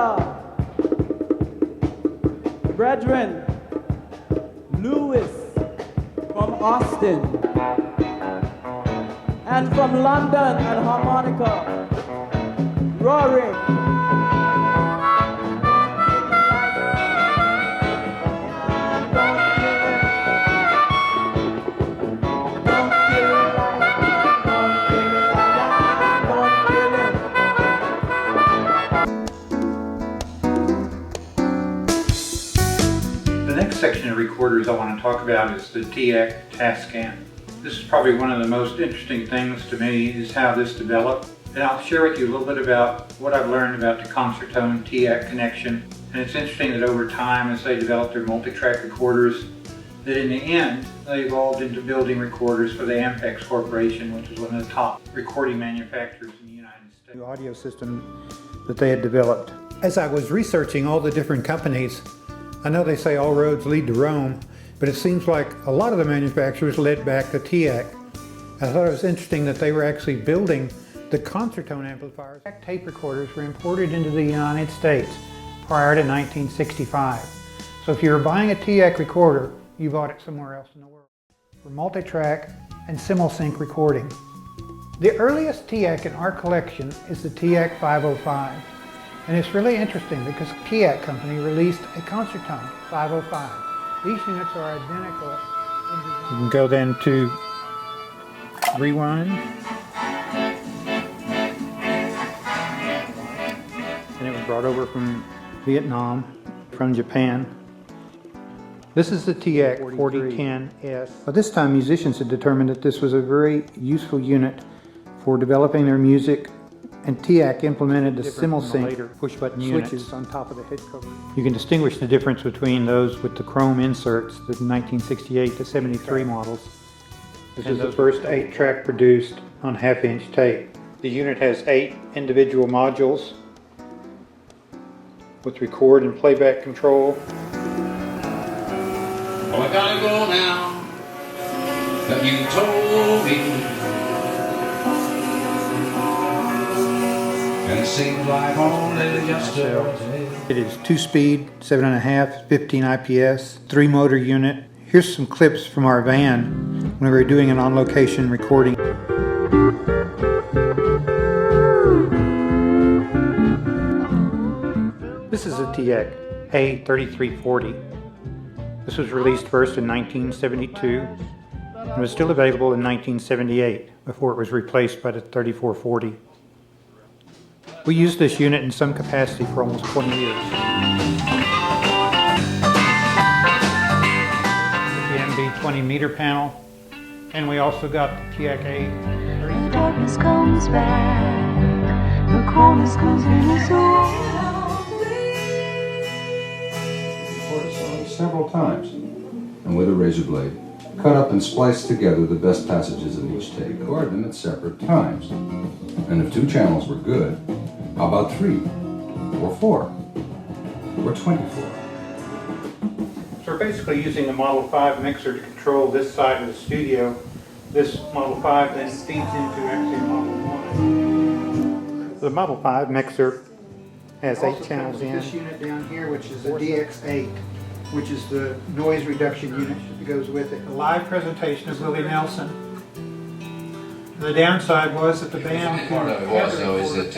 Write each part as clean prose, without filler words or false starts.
Canada, brethren, Lewis from Austin, and from London and harmonica, Rory. The next section of recorders I want to talk about is the Teac Tascam. This is probably one of the most interesting things to me is how this developed. And I'll share with you a little bit about what I've learned about the Concertone Teac connection. And it's interesting that over time, as they developed their multi-track recorders, that in the end, they evolved into building recorders for the Ampex Corporation, which is one of the top recording manufacturers in the United States. The audio system that they had developed. As I was researching all the different companies, I know they say all roads lead to Rome, but it seems like a lot of the manufacturers led back to Teac. I thought it was interesting that they were actually building the Concertone amplifiers. Tape recorders were imported into the United States prior to 1965. So if you were buying a Teac recorder, you bought it somewhere else in the world. For multi-track and simul-sync recording. The earliest Teac in our collection is the Teac 505. And it's really interesting because Teac company released a Concertone 505. These units are identical in design. You can go then to rewind. And it was brought over from Vietnam, from Japan. This is the Teac 4010S. But this time musicians had determined that this was a very useful unit for developing their music, and Teac implemented the simul-sync push-button switches on top of the head cover. You can distinguish the difference between those with the chrome inserts, the 1968 to 73 models. This is the first 8-track produced on half-inch tape. The unit has 8 individual modules with record and playback control. Oh, I gotta go now, that you told me. And it seems like only yesterday. It is 2-speed, 7.5, 15 IPS, 3-motor unit. Here's some clips from our van when we were doing an on-location recording. This is a Teac A3340. This was released first in 1972 and was still available in 1978 before it was replaced by the 3440. We used this unit in some capacity for almost 20 years. The MB20 meter panel, and we also got the Teac A. Darkness comes back, the coldness comes in us all. Recorded songs several times, and with a razor blade, cut up and spliced together the best passages in each take. Record them at separate times, and if 2 channels were good, how about 3, or 4, or 24? So we're basically using the Model 5 mixer to control this side of the studio. This Model 5 then feeds into actually Model 1. The Model 5 mixer has 8 channels in. This unit down here, which is the DX8, which is the noise reduction unit that goes with it. A live presentation of Willie Nelson. The downside was that the band... Part of it was, though, is that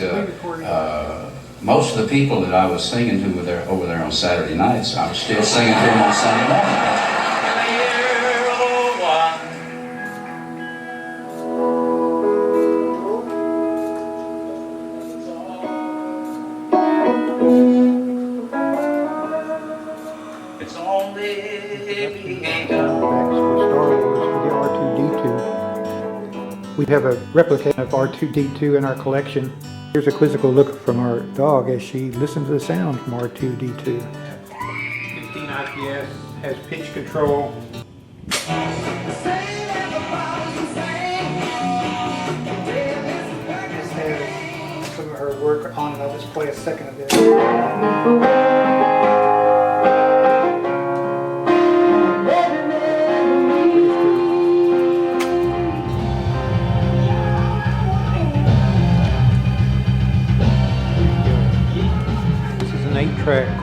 most of the people that I was singing to over there on Saturday nights, I was still singing to them on Sunday morning. It's only We have a replica of R2-D2 in our collection. Here's a quizzical look from our dog as she listens to the sound from R2-D2. 15 IPS, has pitch control. This has some of her work on it. I'll just play a second of this.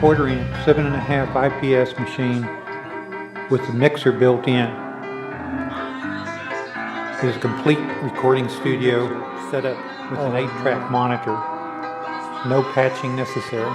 recording 7.5 IPS machine with the mixer built in. It is a complete recording studio set up with an 8-track monitor. No patching necessary.